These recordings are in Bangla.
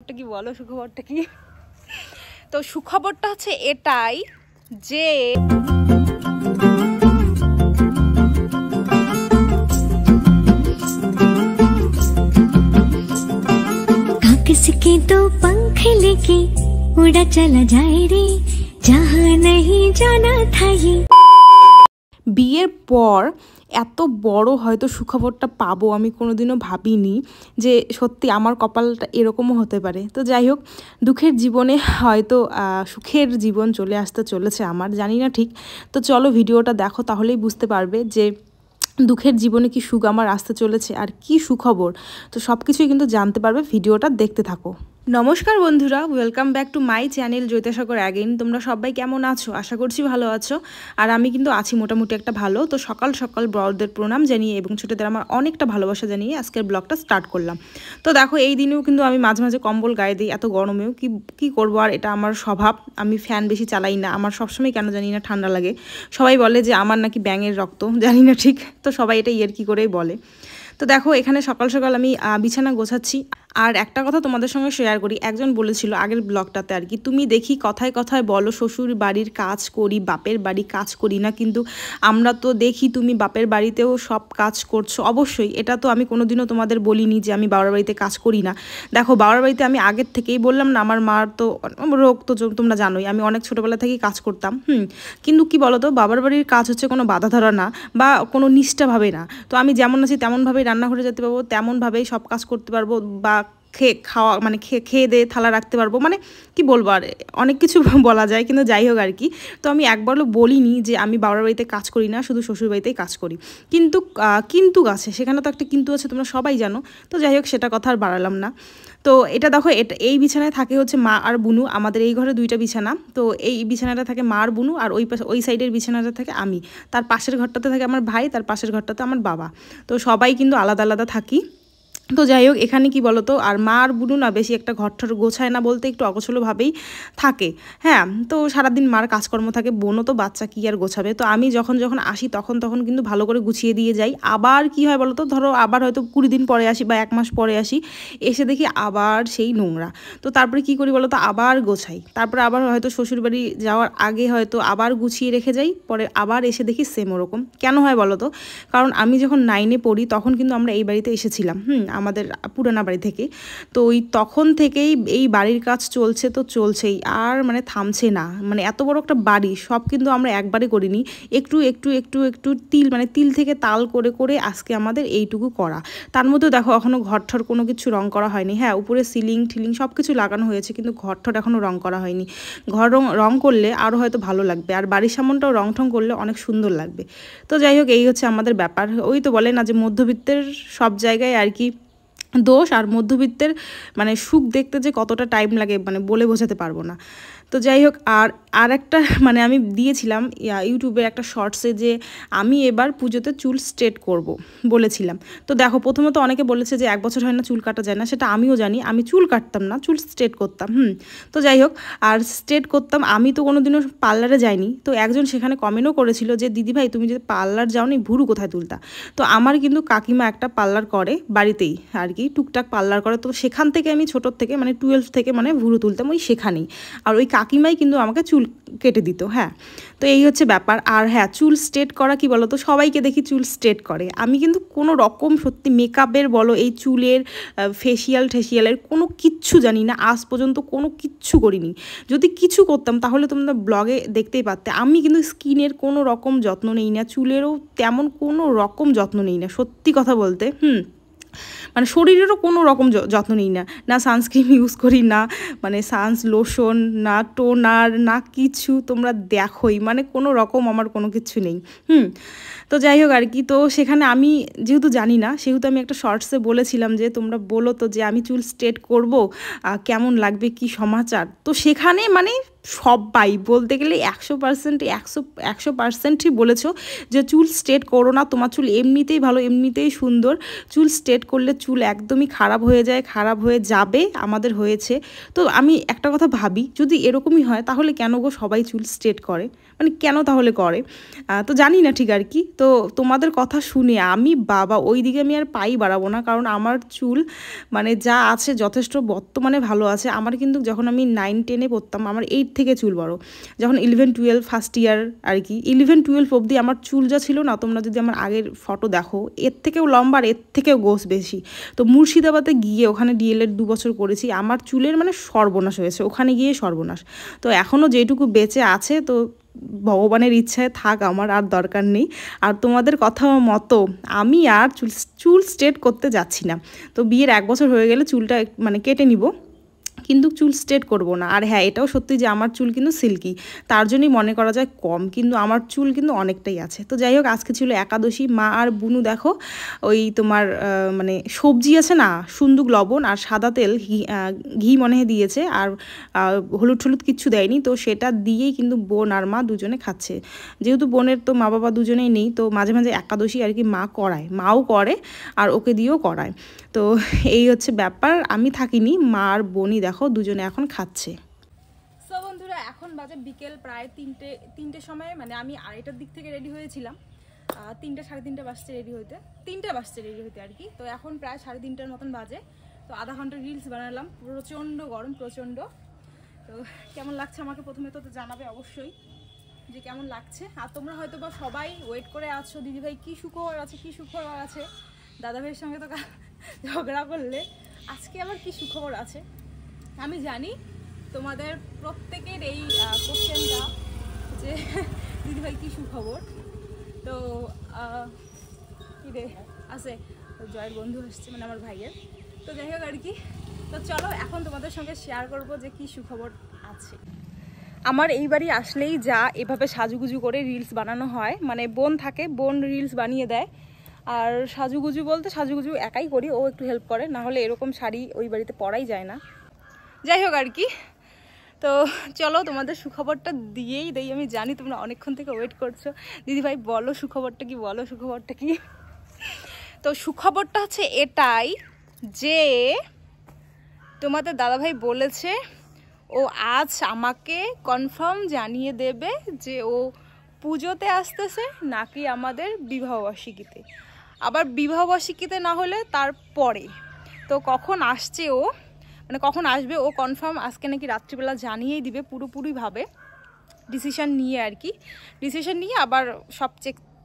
কি বলো সুখবরটা কি? তো সুখবরটা হচ্ছে এটাই যে किसके दो पंख लेके उड़ा चला जाए रे जहाँ नहीं जाना था ये। বিয়ের পর এত বড় হয়তো সুখবরটা পাবো আমি কোনোদিনও ভাবিনি যে সত্যি আমার কপালটা এরকমও হতে পারে। তো যাই হোক, দুঃখের জীবনে হয়তো সুখের জীবন চলে আসতে চলেছে আমার, জানি না ঠিক। তো চলো ভিডিওটা দেখো, তাহলেই বুঝতে পারবে যে দুঃখের জীবনে কি সুখ আমার আসতে চলেছে আর কি সুখবর। তো সব কিছুই কিন্তু জানতে পারবে, ভিডিওটা দেখতে থাকো। নমস্কার বন্ধুরা, welcome back to my channel Jyotisagar again. তোমরা সবাই কেমন আছো? আশা করছি ভালো আছো। আর আমি কিন্তু আছি মোটামুটি একটা ভালো। তো সকাল সকাল বড়দের প্রণাম জানিয়ে এবং ছোটদের আমার অনেকটা ভালোবাসা জানিয়ে আজকের ব্লগটা স্টার্ট করলাম। তো দেখো, এই দিনেও কিন্তু আমি মাঝে মাঝে কম্বল গায়ে দিই, এত গরমেও কি করবো আর, এটা আমার স্বভাব। আমি ফ্যান বেশি চালাই না, আমার সবসময় কেন জানি না ঠান্ডা লাগে। সবাই বলে যে আমার নাকি ব্যাঙের রক্ত, জানি না ঠিক। তো সবাই এটা কি করেই বলে। তো দেখো, এখানে সকাল সকাল আমি বিছানা গোছাচ্ছি। আর একটা কথা তোমাদের সঙ্গে শেয়ার করি, একজন বলেছিল আগের ব্লগটাতে আর কি, তুমি দেখি কথায় কথায় বলো শ্বশুর বাড়ির কাজ করি, বাপের বাড়ি কাজ করি না, কিন্তু আমরা তো দেখি তুমি বাপের বাড়িতেও সব কাজ করছো। অবশ্যই, এটা তো আমি কোনোদিনও তোমাদের বলিনি যে আমি বাবার বাড়িতে কাজ করি না। দেখো, বাবার বাড়িতে আমি আগের থেকেই বললাম না, আমার মার তো রোগ, তো তোমরা জানোই আমি অনেক ছোটোবেলা থেকেই কাজ করতাম। কিন্তু কি বলো তো, বাবার বাড়ির কাজ হচ্ছে কোনো বাধা ধরা না বা কোনো নিষ্ঠাভাবে না। তো আমি যেমন আছি তেমনভাবেই রান্নাঘরে যেতে পারবো, তেমনভাবেই সব কাজ করতে পারবো, বা খাওয়া মানে খেয়ে দিয়ে থালা রাখতে পারবো, মানে কি বলবো আর, অনেক কিছু বলা যায়। কিন্তু যাই হোক আর কি, তো আমি একবারও বলিনি যে আমি বাবার বাড়িতে কাজ করি না, শুধু শ্বশুর বাড়িতেই কাজ করি। কিন্তু আছে, সেখানে তো একটা কিন্তু আছে, তোমরা সবাই জানো। তো যাই হোক, সেটা কথা আর বাড়ালাম না। তো এটা দেখো, এই বিছানায় থাকে হচ্ছে মা আর বুনু। আমাদের এই ঘরে দুইটা বিছানা। তো এই বিছানাটা থাকে মা আর বুনু, আর ওই সাইডের বিছানাটা থাকে আমি। তার পাশের ঘরটাতে থাকে আমার ভাই, তার পাশের ঘরটাতে আমার বাবা। তো সবাই কিন্তু আলাদা আলাদা থাকি। তো যাই হোক, এখানে কি বলতো, আর মা আর বুনু না বেশি একটা ঘরঠর গোছায় না, বলতে একটু অগোছলোভাবেই থাকে। হ্যাঁ, তো সারাদিন মার কাজকর্ম থাকে, বোনও তো বাচ্চা, কি আর গোছাবে। তো আমি যখন আসি তখন কিন্তু ভালো করে গুছিয়ে দিয়ে যাই। আবার কি হয় বলো তো, ধরো আবার হয়তো 20 দিন পরে আসি বা 1 মাস পরে আসি, এসে দেখি আবার সেই নোংরা। তো তারপরে কি করি বলো তো, আবার গোছাই। তারপরে আবার হয়তো শ্বশুরবাড়ি যাওয়ার আগে হয়তো আবার গুছিয়ে রেখে যাই, পরে আবার এসে দেখি সেম ওরকম। কেন হয় বলো তো, কারণ আমি যখন 9-এ পড়ি তখন কিন্তু আমরা এই বাড়িতে এসেছিলাম, আমাদের পুরানা বাড়ি থেকে। তো ওই তখন থেকেই এই বাড়ির কাজ চলছে, তো চলছেই, আর মানে থামছে না। মানে এত বড় একটা বাড়ি, সব কিন্তু আমরা একবারে করিনি, একটু একটু একটু একটু তিল থেকে তাল করে করে আজকে আমাদের এইটুকু করা। তার মধ্যে দেখো, এখনও ঘরঠর কোনো কিছু রং করা হয়নি। হ্যাঁ, উপরে সিলিং ঠিলিং সব কিছু লাগানো হয়েছে, কিন্তু ঘরঠর এখনও রং করা হয়নি। রং করলে আরও হয়তো ভালো লাগবে, আর বাড়ির সামনটাও রং ঠং করলে অনেক সুন্দর লাগবে। তো যাই হোক, এই হচ্ছে আমাদের ব্যাপার। ওই তো বলে না যে মধ্যবিত্তের সব জায়গায় আর কি দোষ, আর মধ্যবিত্তের মানে সুখ দেখতে যে কতটা টাইম লাগে মানে বলে বোঝাতে পারবো না। তো যাই হোক, আর একটা মানে আমি দিয়েছিলাম ইউটিউবের একটা শর্টসে যে আমি এবার পুজোতে চুল স্ট্রেট করব বলেছিলাম। তো দেখো, প্রথমত অনেকে বলেছে যে 1 বছর হয় না চুল কাটা যায় না, সেটা আমিও জানি। আমি চুল কাটতাম না, চুল স্ট্রেট করতাম। তো যাই হোক, আর স্ট্রেট করতাম। আমি তো কোনোদিনও পার্লারে যাইনি। তো একজন সেখানে কমেন্টও করেছিল যে দিদিভাই, তুমি যদি পার্লার যাওনি, ভুরু কোথায় তুলতা? তো আমার কিন্তু কাকিমা একটা পার্লার করে বাড়িতেই আর কি, টুকটাক পার্লার করে। তো সেখান থেকে আমি ছোটোর থেকে মানে 12 থেকে মানে ভুরু তুলতাম ওই সেখানেই। আর ওই কাকিমাই কিন্তু আমাকে চুল কেটে দিত। হ্যাঁ, তো এই হচ্ছে ব্যাপার। আর হ্যাঁ, চুল স্ট্রেট করা কি বলো তো, সবাইকে দেখি চুল স্ট্রেট করে। আমি কিন্তু কোনো রকম সত্যি মেকআপের বলো, এই চুলের ঠেসিয়ালের কোনো কিচ্ছু জানি না, আজ পর্যন্ত কোনো কিচ্ছু করিনি। যদি কিছু করতাম তাহলে তোমরা ব্লগে দেখতেই পারতে। আমি কিন্তু স্কিনের কোনো রকম যত্ন নেই না, চুলেরও তেমন কোনো রকম যত্ন নেই না, সত্যি কথা বলতে। মানে শরীরেরও কোনো রকম যত্ন নিই না, না সানস্ক্রিন ইউজ করি, না মানে লোশন, না টোনার, না কিছু। তোমরা দেখোই, মানে কোনো রকম আমার কোনো কিছু নেই। তো যাই হোক আর কি, তো সেখানে আমি যেহেতু জানি না, সেহেতু আমি একটা শর্টসে বলেছিলাম যে তোমরা বলো তো যে আমি চুল স্ট্রেট করব, কেমন লাগবে, কি সমাচার। তো সেখানে মানে সবাই বলতে গেলে 100%ই বলেছো যে চুল স্ট্রেট করো না, তোমার চুল এমনিতেই ভালো, এমনিতেই সুন্দর। চুল স্ট্রেট করলে চুল একদমই খারাপ হয়ে যায়, খারাপ হয়ে যাবে, আমাদের হয়েছে। তো আমি একটা কথা ভাবি, যদি এরকমই হয় তাহলে কেন গো সবাই চুল স্ট্রেট করে, মানে কেন তাহলে করে? তো জানি না ঠিক আর কি। তো তোমাদের কথা শুনে আমি বাবা ওই দিকে আমি আর পাই বাড়াবো না, কারণ আমার চুল মানে যা আছে যথেষ্ট বর্তমানে ভালো আছে। আমার কিন্তু যখন আমি 9-10-এ পড়তাম আমার 8 থেকে চুল বড়, যখন 11-12 ফার্স্ট ইয়ার আর কি, 11-12 অবধি আমার চুল যা ছিল না, তোমরা যদি আমার আগের ফটো দেখো এর থেকেও লম্বা আর এর থেকেও গোছ বেশি। তো মুর্শিদাবাদে গিয়ে ওখানে ডিএলএড 2 বছর করেছি, আমার চুলের মানে সর্বনাশ হয়েছে, ওখানে গিয়ে সর্বনাশ। তো এখনও যেটুকু বেঁচে আছে তো ভগবানের ইচ্ছায় থাক, আমার আর দরকার নেই। আর তোমাদের কথা মতো আমি আর চুল স্ট্রেট করতে যাচ্ছি না। তো বিয়ের 1 বছর হয়ে গেলে চুলটা মানে কেটে নিব, কিন্তু চুল স্ট্রেট করব না। আর হ্যাঁ, এটাও সত্যি যে আমার চুল কিন্তু সিল্কি, তার জন্যই মনে করা যায় কম, কিন্তু আমার চুল কিন্তু অনেকটাই আছে। তো যাই হোক, আজকে ছিল একাদশী। মা আর বুনু দেখো ওই তোমার মানে সবজি আছে না, সুন্দুক লবণ আর সাদা তেল, ঘি মনে হয় দিয়েছে, আর হলুদ টলুদ কিচ্ছু দেয়নি। তো সেটা দিয়েই কিন্তু বোন আর মা দুজনে খাচ্ছে। যেহেতু বোনের তো মা বাবা দুজনেই নেই, তো মাঝে মাঝে একাদশী আর কি মা করায়, মাও করে আর ওকে দিয়েও করায়। তো এই হচ্ছে ব্যাপার, আমি থাকিনি, মা আর বোনই দেখো দুজনে এখন খাচ্ছে। সো বন্ধুরা, এখন বাজে বিকেল প্রায় তিনটে সময়, মানে আমি 2:30টার দিক থেকে রেডি হয়েছিলাম, 3টা 3:30 বাজছে রেডি হইতে, 3টা বাজছে রেডি হইতে আর কি। তো এখন প্রায় 3:30টার মতন বাজে। তো আধা ঘন্টা রিলস বানালাম, প্রচণ্ড গরম, প্রচণ্ড। তো কেমন লাগছে আমাকে প্রথমে তো জানাবে অবশ্যই যে কেমন লাগছে। আর তোমরা হয়তো বা সবাই ওয়েট করে আছো, দিদিভাই কী সুখবর আছে, কী সুখবর আছে। দাদাভাইয়ের সঙ্গে তো ঝগড়া করলে, আজকে আবার কী সুখবর আছে। আমি জানি তোমাদের প্রত্যেকের এই কোশ্চেনটা যে দিদিভাই কী সুখবর। তো কী রে আছে, জয়ের বন্ধু আসছে, মানে আমার ভাইয়ের। তো যাই হোক আর কি। তো চলো এখন তোমাদের সঙ্গে শেয়ার করবো যে কী সুখবর আছে। আমার এই বাড়ি আসলেই যা এভাবে সাজুগুজু করে রিলস বানানো হয়, মানে বোন থাকে, বোন রিলস বানিয়ে দেয়। আর সাজুগুজু বলতে সাজুগুজু একাই করি, ও একটু হেল্প করে, না হলে এরকম শাড়ি ওই বাড়িতে পরাই যায় না। যাই হোক আর কি। তো চলো তোমাদের সুখবরটা দিয়েই দেই, আমি জানি তোমরা অনেকক্ষণ থেকে ওয়েট করছো, দিদিভাই বলো সুখবরটা কি, বলো সুখবরটা কি। তো সুখবরটা হচ্ছে এটাই যে তোমাদের দাদাভাই বলেছে ও আজ আমাকে কনফার্ম জানিয়ে দেবে যে ও পুজোতে আসতেছে নাকি আমাদের বিবাহবার্ষিকীতে। আবার বিবাহবার্ষিকীতে না হলে তারপরে। তো কখন আসছে ও, মানে কখন আসবে ও কনফার্ম আজকে নাকি রাত্রিবেলা জানিয়েই দিবে, পুরোপুরিভাবে ডিসিশন নিয়ে আর কি। ডিসিশন নিয়ে আবার সব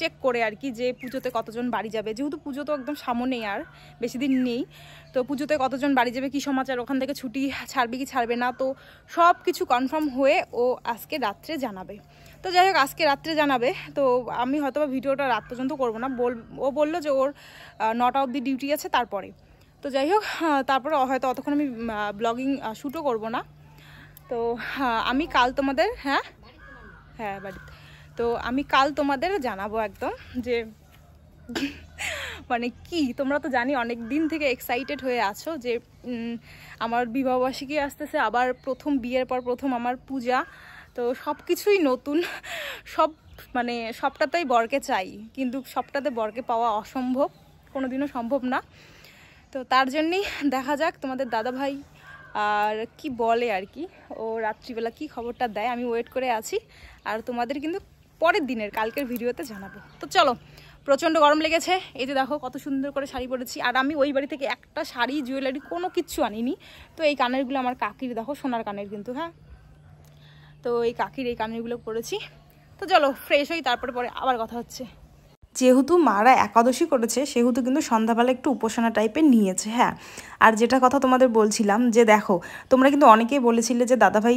চেক করে আর কি, যে পুজোতে কতজন বাড়ি যাবে, যেহেতু পুজো তো একদম সামনেই, আর বেশি দিন নেই। তো পুজোতে কতজন বাড়ি যাবে, কী সমাচার, ওখান থেকে ছুটি ছাড়বে কি ছাড়বে না, তো সব কিছু কনফার্ম হয়ে ও আজকে রাত্রে জানাবে। তো যাই হোক, আজকে রাত্রে জানাবে। তো আমি হয়তো বা ভিডিওটা রাত পর্যন্ত করবো না, ও বললো যে ওর 9টা অবধি ডিউটি আছে তারপরে। তো যাই হোক, তারপরে হয়তো অতক্ষণ আমি ব্লগিং শ্যুটও করবো না। তো আমি কাল তোমাদের হ্যাঁ বাড়িতে, তো আমি কাল তোমাদের জানাবো একদম যে মানে কি। তোমরা তো জানি অনেক দিন থেকে এক্সাইটেড হয়ে আছো যে আমার বিবাহবার্ষিকী আসতেছে, আবার প্রথম বিয়ের পর প্রথম আমার পূজা। তো সব কিছুই নতুন, সব মানে সবটাতেই বরকে চাই, কিন্তু সবটাতে বরকে পাওয়া অসম্ভব, কোনোদিনও সম্ভব না। তো তার জন্যই দেখা যাক তোমাদের দাদাভাই আর কি বলে আর কি, ও রাত্রিবেলা কি খবরটা দেয়, আমি ওয়েট করে আছি। আর তোমাদের কিন্তু পরের দিনের কালকের ভিডিওতে জানাবো। তো চলো, প্রচণ্ড গরম লেগেছে, এই যে দেখো কত সুন্দর করে শাড়ি পরেছি। আর আমি ওই বাড়ি থেকে একটা শাড়ি জুয়েলারি কোনো কিচ্ছু আনিনি। তো এই কানেরগুলো আমার কাকির, দেখো সোনার কানের কিন্তু, হ্যাঁ। তো এই কাকির এই কানেরগুলো পরেছি। তো চলো ফ্রেশ হই, তারপরে পরে আবার কথা হচ্ছে। যেহেতু মারা একাদশী করেছে সেহেতু কিন্তু সন্ধ্যাবেলা একটু উপাসনা টাইপের নিয়েছে, হ্যাঁ। আর যেটা কথা তোমাদের বলছিলাম যে দেখো, তোমরা কিন্তু অনেকেই বলেছিলে যে দাদাভাই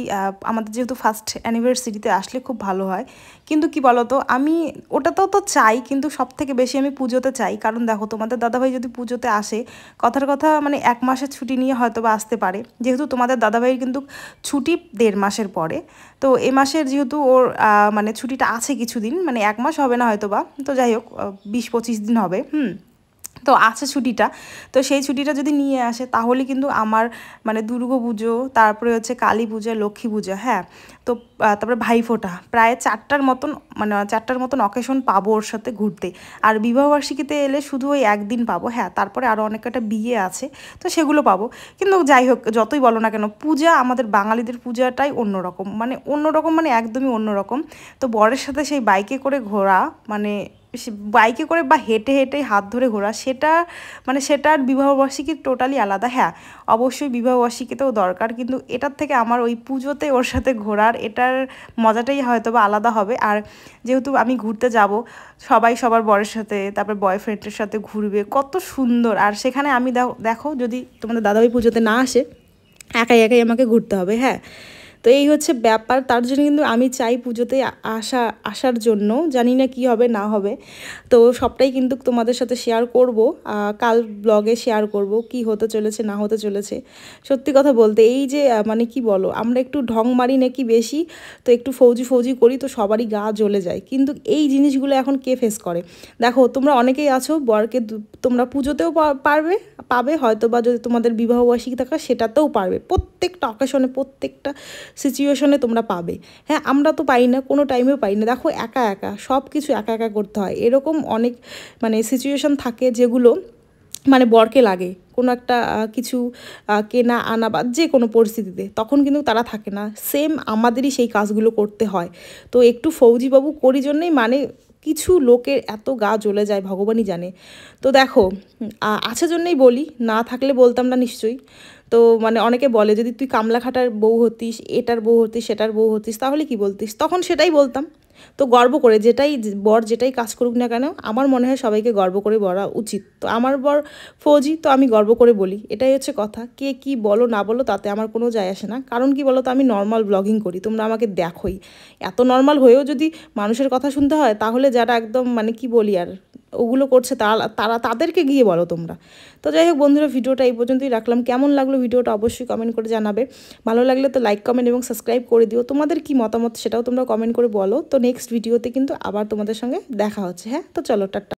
আমাদের যেহেতু ফার্স্ট অ্যানিভার্সারিতে আসলে খুব ভালো হয়, কিন্তু কি বলতো, আমি ওটাতেও তো চাই, কিন্তু সব থেকে বেশি আমি পুজোতে চাই। কারণ দেখো, তোমাদের দাদাভাই যদি পুজোতে আসে, কথার কথা মানে 1 মাসের ছুটি নিয়ে হয়তো বা আসতে পারে, যেহেতু তোমাদের দাদাভাইয়ের কিন্তু ছুটি 1.5 মাসের পরে। তো এ মাসের যেহেতু ওর মানে ছুটিটা আছে কিছুদিন, মানে 1 মাস হবে না হয়তো বা, তো যাই হোক 20-25 দিন হবে, তো আছে ছুটিটা, তো সেই ছুটিটা যদি নিয়ে আসে তাহলে কিন্তু আমার মানে দুর্গাপুজো, তারপরে হচ্ছে কালী পূজা, লক্ষ্মী পূজা, হ্যাঁ, তো তারপরে ভাইফোঁটা, প্রায় 4টার মতন মানে 4টার মতন অকেশন পাবো ওর সাথে ঘুরতে। আর বিবাহবার্ষিকীতে এলে শুধু ওই একদিন পাবো, হ্যাঁ, তারপরে আরও অনেক কটা বিয়ে আছে, তো সেগুলো পাবো। কিন্তু যাই হোক, যতই বলো না কেন, পূজা আমাদের বাঙালিদের পূজাটাই অন্যরকম, মানে একদমই অন্যরকম। তো বরের সাথে সেই বাইকে করে ঘোরা, মানে বাইকে করে বা হেঁটে হেঁটে হাত ধরে ঘোরা, সেটার বিবাহবার্ষিকী টোটালি আলাদা। হ্যাঁ, অবশ্যই বিবাহবার্ষিকীতেও দরকার, কিন্তু এটার থেকে আমার ওই পুজোতে ওর সাথে ঘোরার এটার মজাটাই হয়তো বা আলাদা হবে। আর যেহেতু আমি ঘুরতে যাব, সবাই সবার বরের সাথে, তারপর বয়ফ্রেন্ডের সাথে ঘুরবে, কত সুন্দর। আর সেখানে আমি দেখো যদি তোমাদের দাদাভাই পুজোতে না আসে, একাই একাই আমাকে ঘুরতে হবে। হ্যাঁ, তো এই হচ্ছে ব্যাপার। তার জন্য কিন্তু আমি চাই পুজোতে আসার জন্য, জানি না কি হবে না হবে, তো সবটাই কিন্তু তোমাদের সাথে শেয়ার করব, কাল ব্লগে শেয়ার করব কি হতে চলেছে না হতে চলেছে। সত্যি কথা বলতে এই যে মানে কি বলো, আমরা একটু ঢং মারি নাকি বেশি, তো একটু ফৌজি করি, তো সবারই গা জ্বলে যায়। কিন্তু এই জিনিসগুলো এখন কে ফেস করে? দেখো, তোমরা অনেকেই আছো, বরকে তোমরা পুজোতেও পাবে হয়তো, বা যদি তোমাদের বিবাহবার্ষিকী থাকে সেটাতেও পারবে, প্রত্যেকটা অকেশনে, প্রত্যেকটা সিচুয়েশনে তোমরা পাবে। হ্যাঁ, আমরা তো পাই না, কোনো টাইমেও পাই না। দেখো, একা একা সব কিছু একা একা করতে হয়, এরকম অনেক মানে সিচুয়েশন থাকে যেগুলো মানে বরকে লাগে কোনো একটা কিছু কেনা আনা বা যে কোনো পরিস্থিতিতে, তখন কিন্তু তারা থাকে না, সেম আমাদেরই সেই কাজগুলো করতে হয়। তো একটু ফৌজিবাবু করি জন্যেই মানে কিছু লোকের এত গা জ্বলে যায় ভগবানই জানে। তো দেখো, আছে জন্যই বলি, না থাকলে বলতাম না নিশ্চয়ই। তো মানে অনেকে বলে, যদি তুই কামলাখাটার বউ হতিস, এটার বউ হতিস, সেটার বউ হতিস, তাহলে কি বলতিস? তখন সেটাই বলতাম। তো গর্ব করে বর যেটাই কাজ করুক না কেন, আমার মনে হয় সবাইকে গর্ব করে বলা উচিত। তো আমার বর ফৌজি, তো আমি গর্ব করে বলি, এটাই হচ্ছে কথা। কে কি বলো না বলো তাতে আমার কোনো যায় আসে না। কারণ কি বলো তো, আমি নর্মাল ব্লগিং করি, তোমরা আমাকে দেখোই। এত নর্মাল হয়েও যদি মানুষের কথা শুনতে হয়, তাহলে যারা একদম মানে কি বলি আর, ওগুলো করছে তাদেরকে গিয়ে বলো তোমরা। তো যাই হোক বন্ধুরা, ভিডিওটা এই পর্যন্তই রাখলাম। কেমন লাগলো ভিডিওটা অবশ্যই কমেন্ট করে জানাবে। ভালো লাগলে তো লাইক, কমেন্ট এবং সাবস্ক্রাইব করে দিও। তোমাদের কি মতামত সেটাও তোমরা কমেন্ট করে বলো। তো নেক্সট ভিডিওতে কিন্তু আবার তোমাদের সঙ্গে দেখা হচ্ছে। হ্যাঁ, তো চলো, টাটা।